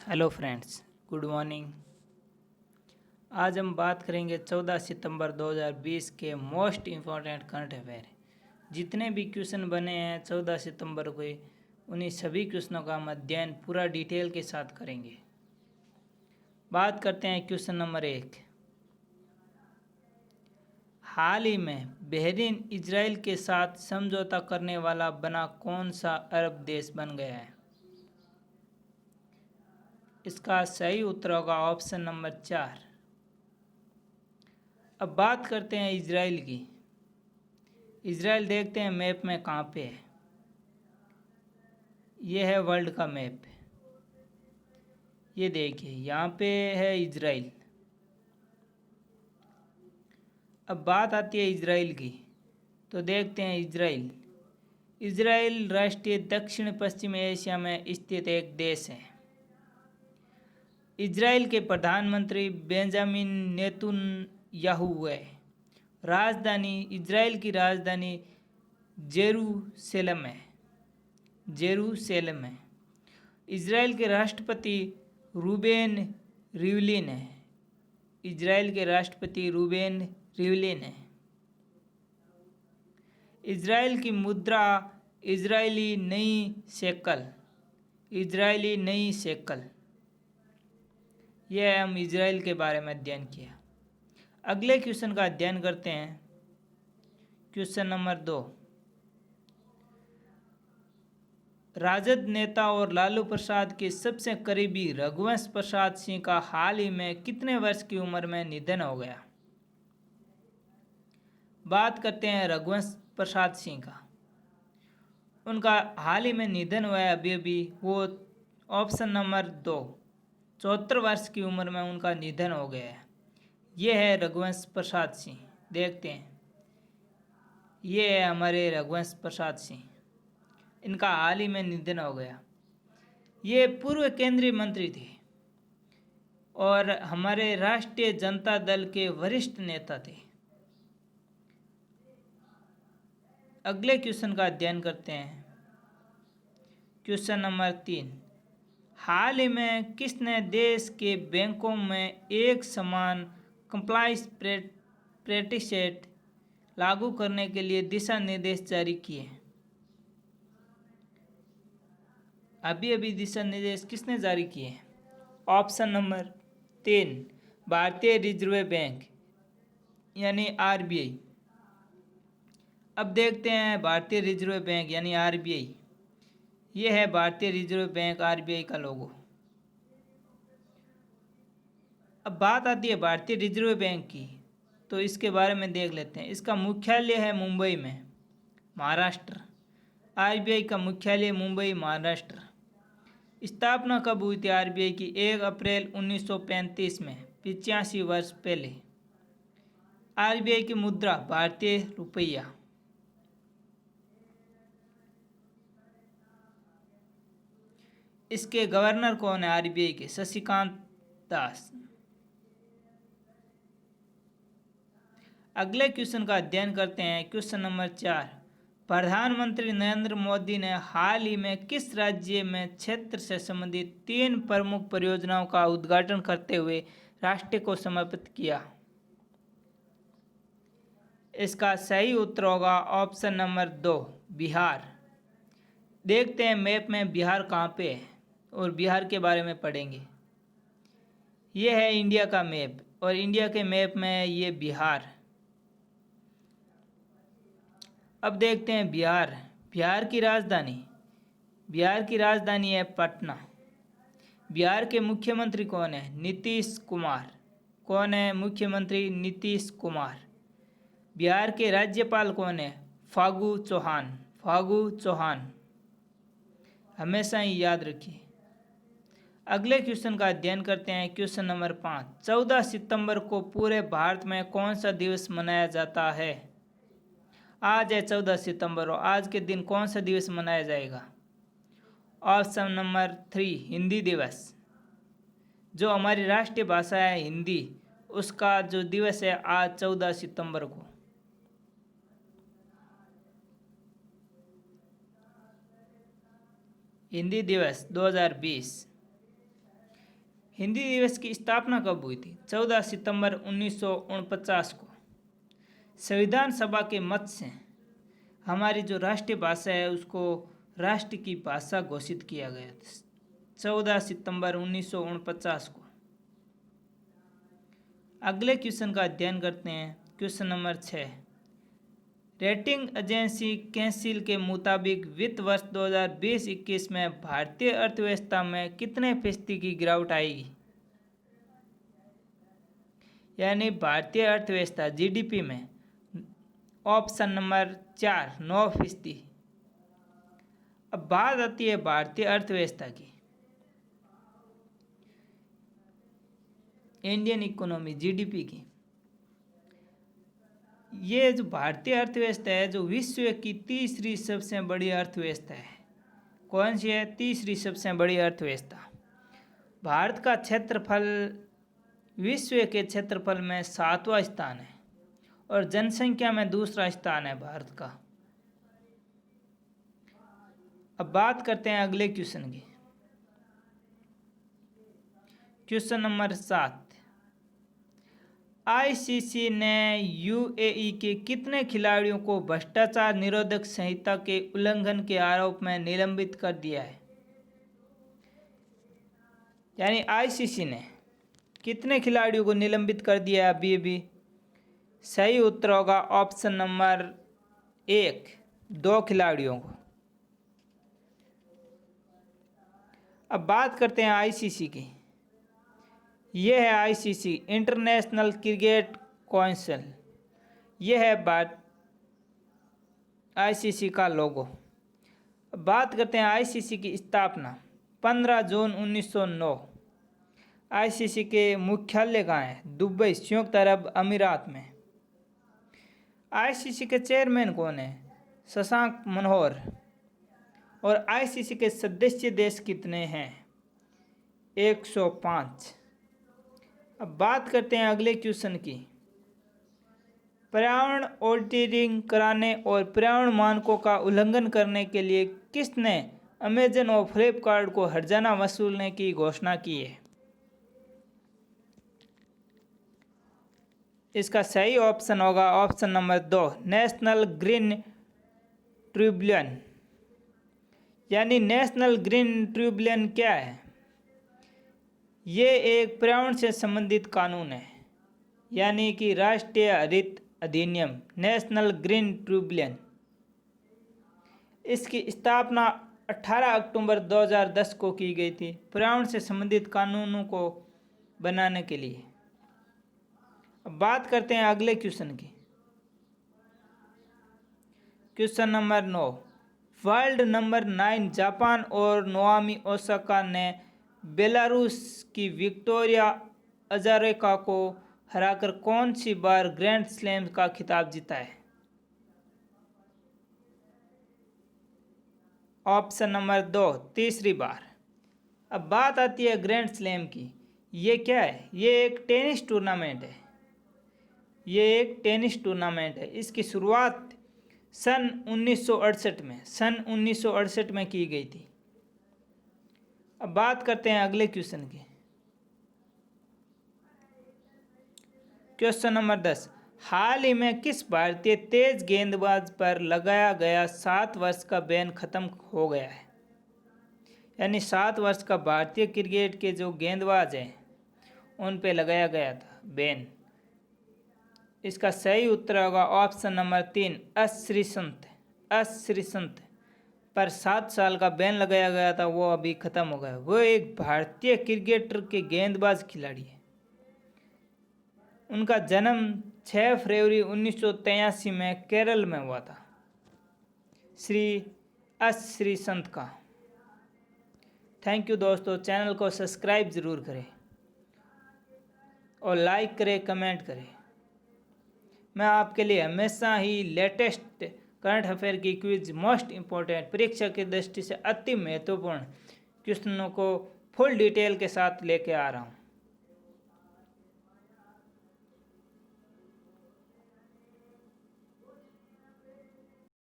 Hello friends, good morning. आज हम बात करेंगे 14 सितंबर 2020 के मोस्ट इम्पॉर्टेंट करंट अफेयर। जितने भी क्वेश्चन बने हैं 14 सितंबर को, उन्हीं सभी क्वेश्चनों का हम अध्ययन पूरा डिटेल के साथ करेंगे। बात करते हैं क्वेश्चन नंबर 1। हाल ही में बहरीन इजराइल के साथ समझौता करने वाला बना कौन सा अरब देश बन गया है? इसका सही उत्तर होगा ऑप्शन नंबर 4। अब बात करते हैं इजराइल की। इजराइल देखते हैं मैप में कहाँ पे है। ये है वर्ल्ड का मैप। ये देखिए यहाँ पे है इजराइल। अब बात आती है इजराइल की, तो देखते हैं इजराइल। इजराइल राष्ट्रीय दक्षिण पश्चिम एशिया में स्थित एक देश है। इजराइल के प्रधानमंत्री बेंजामिन नेतन्याहू है। राजधानी, इजराइल की राजधानी जेरूशलेम है। जेरूशलेम है। इजराइल के राष्ट्रपति रूबेन रिवलिन है। इजराइल के राष्ट्रपति रूबेन रिवलिन है। इजराइल की मुद्रा इजरायली नई शेकल। इजरायली नई शेकल। यह हम इजराइल के बारे में अध्ययन किया। अगले क्वेश्चन का अध्ययन करते हैं। Question number 2। राजद नेता और लालू प्रसाद के सबसे करीबी रघुवंश प्रसाद सिंह का हाल ही में कितने वर्ष की उम्र में निधन हो गया? बात करते हैं रघुवंश प्रसाद सिंह का। उनका हाल ही में निधन हुआ है अभी वो ऑप्शन नंबर 2। 74 वर्ष की उम्र में उनका निधन हो गया है। ये है रघुवंश प्रसाद सिंह। देखते हैं, ये है हमारे रघुवंश प्रसाद सिंह। इनका हाल ही में निधन हो गया। ये पूर्व केंद्रीय मंत्री थे और हमारे राष्ट्रीय जनता दल के वरिष्ठ नेता थे। अगले क्वेश्चन का अध्ययन करते हैं। Question number 3। हाल ही में किसने देश के बैंकों में एक समान कंप्लाइंस प्रैक्टिसेस लागू करने के लिए दिशा निर्देश जारी किए? अभी दिशा निर्देश किसने जारी किए? ऑप्शन नंबर 3, भारतीय रिजर्व बैंक यानी आरबीआई। अब देखते हैं भारतीय रिजर्व बैंक यानी आरबीआई। ये है भारतीय रिजर्व बैंक आरबीआई का लोगो। अब बात आती है भारतीय रिजर्व बैंक की, तो इसके बारे में देख लेते हैं। इसका मुख्यालय है मुंबई में, महाराष्ट्र। आरबीआई का मुख्यालय मुंबई, महाराष्ट्र। स्थापना कब हुई थी आरबीआई की? 1 अप्रैल 1935 में, 85 वर्ष पहले। आरबीआई की मुद्रा भारतीय रुपया। इसके गवर्नर कौन है आरबीआई के? शशिकांत दास। अगले क्वेश्चन का अध्ययन करते हैं। Question number 4। प्रधानमंत्री नरेंद्र मोदी ने हाल ही में किस राज्य में क्षेत्र से संबंधित 3 प्रमुख परियोजनाओं का उद्घाटन करते हुए राष्ट्र को समर्पित किया? इसका सही उत्तर होगा ऑप्शन नंबर 2, बिहार। देखते हैं मैप में बिहार कहाँ पे है और बिहार के बारे में पढ़ेंगे। ये है इंडिया का मैप और इंडिया के मैप में है ये बिहार। अब देखते हैं बिहार। बिहार की राजधानी, बिहार की राजधानी है पटना। बिहार के मुख्यमंत्री कौन है? नीतीश कुमार। कौन है मुख्यमंत्री? नीतीश कुमार। बिहार के राज्यपाल कौन है? फागू चौहान। फागू चौहान। हमेशा ही याद रखिए। अगले क्वेश्चन का अध्ययन करते हैं। Question number 5। 14 सितंबर को पूरे भारत में कौन सा दिवस मनाया जाता है? आज है 14 सितंबर और आज के दिन कौन सा दिवस मनाया जाएगा? ऑप्शन नंबर 3, हिंदी दिवस। जो हमारी राष्ट्रीय भाषा है हिंदी, उसका जो दिवस है आज 14 सितंबर को। हिंदी दिवस 2020। हिंदी दिवस की स्थापना कब हुई थी? 14 सितंबर 1949 को। संविधान सभा के मत से हमारी जो राष्ट्रीय भाषा है उसको राष्ट्र की भाषा घोषित किया गया था 14 सितंबर 1949 को। अगले क्वेश्चन का अध्ययन करते हैं। Question number 6। Rating agency cancel के मुताबिक वित्त वर्ष 2020-21 में भारतीय अर्थव्यवस्था में कितने फीसदी की गिरावट आएगी? यानी भारतीय अर्थव्यवस्था जीडीपी में ऑप्शन नंबर 4 9%। अब बात आती है भारतीय अर्थव्यवस्था की। इंडियन इकोनॉमी जीडीपी की। ये जो भारतीय अर्थव्यवस्था है जो विश्व की तीसरी सबसे बड़ी अर्थव्यवस्था है। कौन सी है? तीसरी सबसे बड़ी अर्थव्यवस्था। भारत का क्षेत्रफल विश्व के क्षेत्रफल में 7वां स्थान है और जनसंख्या में दूसरा स्थान है भारत का। अब बात करते हैं अगले क्वेश्चन की। Question number 7। आईसीसी ने यूएई के कितने खिलाड़ियों को भ्रष्टाचार निरोधक संहिता के उल्लंघन के आरोप में निलंबित कर दिया है? यानी आईसीसी ने कितने खिलाड़ियों को निलंबित कर दिया है अभी? सही उत्तर होगा ऑप्शन नंबर 1 2 खिलाड़ियों को। अब बात करते हैं आईसीसी की। यह है आईसीसी इंटरनेशनल क्रिकेट काउंसिल। यह है आईसीसी का लोगो। बात करते हैं आईसीसी की स्थापना 15 जून 1909। आईसीसी के मुख्यालय कहाँ है? दुबई, संयुक्त अरब अमीरात में। आईसीसी के चेयरमैन कौन है? शशांक मनोहर। और आईसीसी के सदस्य देश कितने हैं? 105। अब बात करते हैं अगले क्वेश्चन की। पर्यावरण ऑडिटिंग कराने और पर्यावरण मानकों का उल्लंघन करने के लिए किसने अमेजन और फ्लिपकार्ट को हर्जाना वसूलने की घोषणा की है? इसका सही ऑप्शन होगा option number 2 national green tribunal. यानी नेशनल ग्रीन ट्रिब्यूनल क्या है? ये एक पर्यावरण से संबंधित कानून है, यानी कि राष्ट्रीय हरित अधिनियम नेशनल ग्रीन ट्रिब्यूनल। इसकी स्थापना 18 अक्टूबर 2010 को की गई थी पर्यावरण से संबंधित कानूनों को बनाने के लिए। अब बात करते हैं अगले क्वेश्चन की। Question number 9। World number 9 Japan और नोआमी ओसाका ने बेलारूस की विक्टोरिया अजारेंका को हराकर कौन सी बार ग्रैंड स्लैम का खिताब जीता है? ऑप्शन नंबर 2 तीसरी बार। अब बात आती है ग्रैंड स्लैम की। ये क्या है? ये एक टेनिस टूर्नामेंट है। ये एक टेनिस टूर्नामेंट है। इसकी शुरुआत सन 1968 में की गई थी। अब बात करते हैं अगले क्वेश्चन की। Question number 10। हाल ही में किस भारतीय तेज गेंदबाज पर लगाया गया 7 वर्ष का बैन खत्म हो गया है? यानी 7 वर्ष का भारतीय क्रिकेट के जो गेंदबाज हैं उन पे लगाया गया था बैन। इसका सही उत्तर होगा ऑप्शन नंबर 3 अश्रीसंत पर 7 साल का बैन लगाया गया था, वो अभी ख़त्म हो गया। वो एक भारतीय क्रिकेटर के गेंदबाज खिलाड़ी है। उनका जन्म 6 फरवरी 1983 में केरल में हुआ था, श्री अश्रीसंत का। थैंक यू दोस्तों। चैनल को सब्सक्राइब ज़रूर करें और लाइक करें, कमेंट करें। मैं आपके लिए हमेशा ही लेटेस्ट करंट अफेयर की क्विज, मोस्ट इम्पोर्टेंट, परीक्षा की दृष्टि से अति महत्वपूर्ण क्वेश्चनों को फुल डिटेल के साथ लेके आ रहा हूँ।